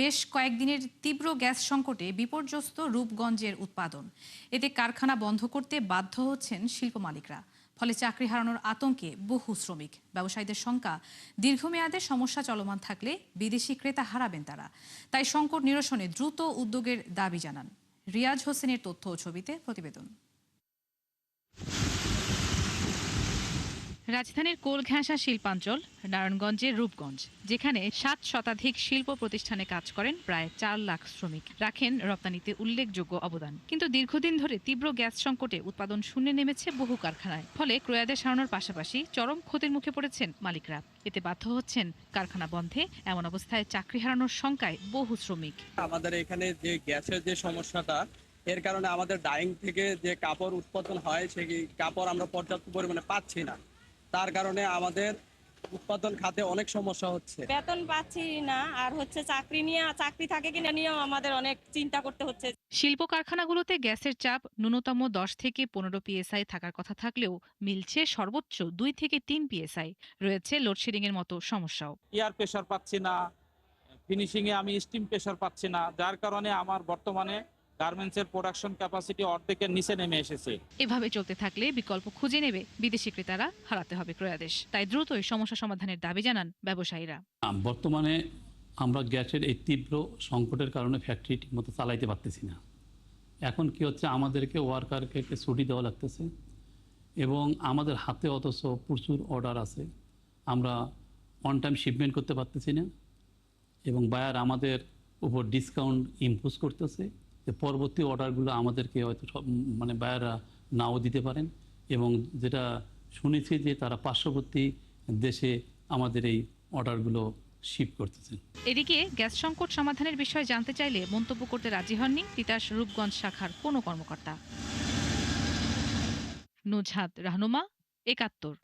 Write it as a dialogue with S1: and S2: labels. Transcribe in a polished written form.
S1: বেশ কয়েকদিনের তীব্র গ্যাস সংকটে বিপর্যস্ত রূপগঞ্জের উৎপাদন। এতে কারখানা বন্ধ করতে বাধ্য হচ্ছেন শিল্প মালিকরা। ফলে চাকরি হারানোর আতঙ্কে বহু শ্রমিক। ব্যবসায়ীদের শঙ্কা, দীর্ঘমেয়াদে সমস্যা চলমান থাকলে বিদেশি ক্রেতা হারাবেন তারা। তাই সংকট নিরসনে দ্রুত উদ্যোগের দাবি জানান। রিয়াজ হোসেনের তথ্য ও ছবিতে প্রতিবেদন। রাজধানীর কোলঘেঁষা শিল্পাঞ্চল নারায়ণগঞ্জের রূপগঞ্জ, যেখানে 7 শতাধিক শিল্প প্রতিষ্ঠানে কাজ করেন প্রায় 4 লাখ শ্রমিক, রাখেন রপ্তানিতে উল্লেখযোগ্য অবদান। কিন্তু দীর্ঘদিন ধরে তীব্র গ্যাস সংকটে উৎপাদন শূন্যে নেমেছে বহু কারখানায়। ফলে ক্রয়াদেশ হারানোর পাশাপাশি চরম ক্ষতির মুখে পড়েছেন মালিকরা। এতে বাধ্য হচ্ছেন কারখানা বন্ধে। এমন অবস্থায় চাকরি হারানোর শঙ্কায় বহু শ্রমিক।
S2: আমাদের এখানে যে গ্যাসের যে সমস্যাটা, এর কারণে আমাদের ডাইং থেকে যে কাপড় উৎপাদন হয় সেই কাপড় আমরা পর্যাপ্ত পরিমাণে পাচ্ছি না। তার কারণে আমাদের উৎপাদন খাতে অনেক সমস্যা হচ্ছে।
S3: বেতন পাচ্ছি না, আর চাকরি থাকে কিনা নিয়েও আমাদের অনেক চিন্তা করতে হচ্ছে।
S1: শিল্প কারখানাগুলোতে গ্যাসের চাপ ন্যূনতম 10 থেকে 15 পিএসআই থাকার কথা থাকলেও মিলছে সর্বোচ্চ 2 থেকে 3 পিএসআই। রয়েছে লোডশেডিং এর মতো সমস্যাও।
S4: এয়ার প্রেশার পাচ্ছি না, ফিনিশিং এ আমি স্টিম প্রেশার পাচ্ছি না, যার কারণে আমার বর্তমানে গার্মেন্টসের প্রোডাকশন ক্যাপাসিটি অর্ধেকের নিচে নেমে এসেছে।
S1: এভাবে চলতে থাকলে বিকল্প খুঁজে নেবে বিদেশি ক্রেতারা, হারাতে হবে ক্রয়াদেশ। তাই দ্রুতই সমস্যা সমাধানের দাবি জানান ব্যবসায়ীরা।
S5: বর্তমানে আমরা গ্যাসের এই তীব্র সংকটের কারণে ফ্যাক্টরি ঠিকমতো চালাইতে পারতেছি না। এখন কি হচ্ছে, আমাদেরকে ওয়ার্কারকে ছুটি দেওয়া লাগতেছে এবং আমাদের হাতে অথচ প্রচুর অর্ডার আছে। আমরা অন টাইম শিপমেন্ট করতে পারতেছি না এবং বায়ার আমাদের উপর ডিসকাউন্ট ইম্পোজ করতেছে যে পরবর্তী অর্ডারগুলো আমাদেরকে হয়তো বায়াররা নাও দিতে পারেন। এবং যেটা শুনেছি যে তারা পার্শ্ববর্তী দেশে আমাদের এই অর্ডারগুলো শিপ করতেছেন।
S1: এদিকে গ্যাস সংকট সমাধানের বিষয়ে জানতে চাইলে মন্তব্য করতে রাজি হননি তিতাস রূপগঞ্জ শাখার কোনো কর্মকর্তা। নুজহাত রাহনুমা, ৭১।